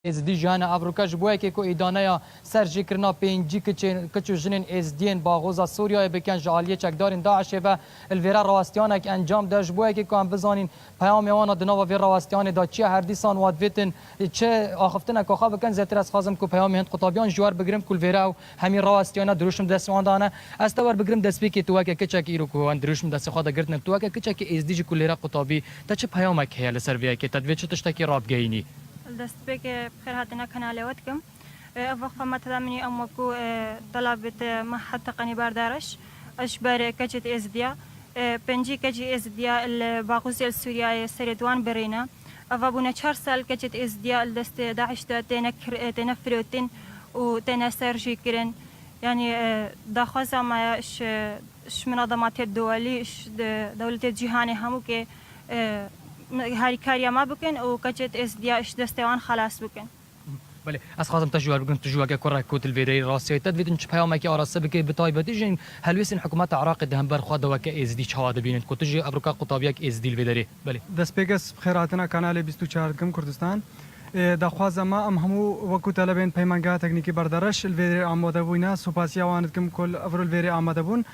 ازدی جهان افریقا جبوه که کو ایدانه سرجی کرنا پنجی کچو جنین ازدین باغوزا سوریا بکن جالیه چکدارین داعش و الویرا رواستیان که انجام ده جبوه که کام بزانین پیام یوان دنوا وی رواستیان دا چی هر دیسان واد ویتن چه آخفتن که خواب کن زیاتر از خازم کو پیام هند قطابیان جوار بگرم کل ویرا و همین رواستیان دروشم دستوان دانه استوار بگرم دست بی که تو که کچک ایرو کو اندروشم دست خدا گرتن تو که کچک ازدی کل قطابی تا چه پیام که هل سرویه که تدویچ تشتکی راب گینی دست بك بخير هاتنا كناليوتكم أفق ما تدامني أمكو طلبت ما حتى قني باردارش أشبار كجت إزديا بنجي كجي إزديا الباقوسي السوريا سردوان برينا أفابونا 4 سال كجت إزديا الدست داعش تنفروتين وتنسرجي كرن يعني داخوزا ما إش منظمات الدولي إش دولة الجهاني همو كي هاری کاریا ما بکن و کجت ازدیا اش دستوان خلاص بکن. بله از خواستم تجوال بگم تجوال که کره کوت الویدای راستی تدویدن چه پیام که آراسته بکی بتای بدیجین هلویسین حکومت عراق دهم بر خود و که ازدی چهاد بینید کتجی افریقا قطابیک ازدی الویداری بله دست پیگس خیراتنا کانال 24 کم کردستان دخواز ما ام همو وکو طلبین پیمانگاه تکنیکی بردارش الویداری آماده بوینا سپاسیا واند کم کل افرو الویداری آماده بون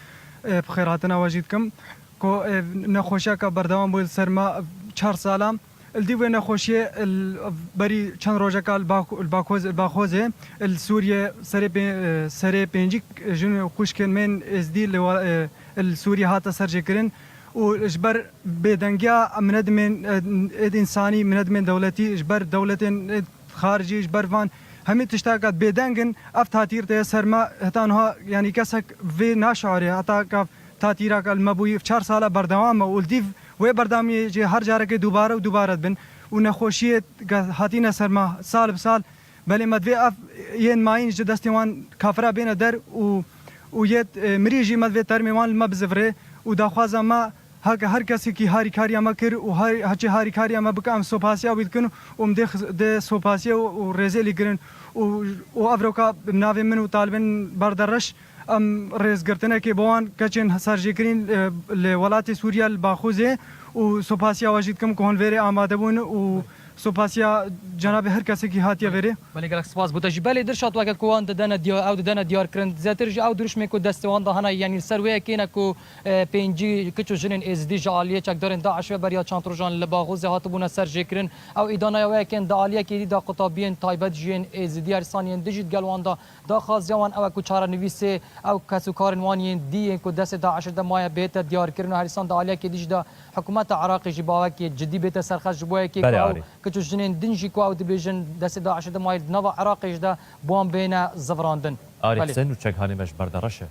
بخیراتنا واجد کم کو نخوشا که بردوام بود سرما 4 سالم الديوه نخوشي بري چند روزه قال الباخوزه السوريا سري بنجيك جن خوشكن من ازدي السوريا هاتا سرجكرن واجبر بدنجا من انساني من دولتي اجبر دولة خارجي اجبر فان همي تشتاقات بدنجن افتاتير تي سرما هتانها يعني كسك في ناشعري هتا تاتيرا المبوي في 4 ساله بردوام والديف و بردامی جه هر جاره که دوباره بن و نخوشی هاتینا سرما سال بسال بله مدوی اف ین ماین جه دستیوان کافرا بین در و یت مریجی مدوی ترمیوان ما بزفره و داخوازا ما هر کسی کی هاری کاری ما کر و هر هاری کاری ما بکام سوپاسیا وید کن و مدخ ده سوپاسیا و رزلی گرن و افریقا بناوی من و طالبن بردرش ام رزگرتنه که بوان کچن سرجی کرین لولات سوریا الباخوزه و سپاسیا واجد کم کهون ویره آماده بون و سپاسیا جناب هر کسی کی هاتیه ویره بله گلک سپاس بوده بله درشات وقت کوان ددن دیار او ددن دیار کرند زیاتر جو او درش میکو دستوان دهنا یعنی سروی کینا کو پنجی کچو جنین از دی جالیه چک دارن داعش و بریا چانتر جان لباغوزه هاتبون سرجی کرن او ایدانا وکن دالیه کی دا قطابین تایبت جین از دی ارسانین دیجیت گلوان دا خاص جوان او کو چاره نویس او کسو کارن وانین دی کو دست داعش د مایا بیت دیار کرن هرسان دالیه کی دیج دا حکومت عراقی جباوه کی جدی بیت سرخش جبوه کی كتو جنين دنجي كو او دبيجن دست داعش دمايل نوا عراقي جدا بوم بين زفراندن آري حسين وچك هاني مش بردرشه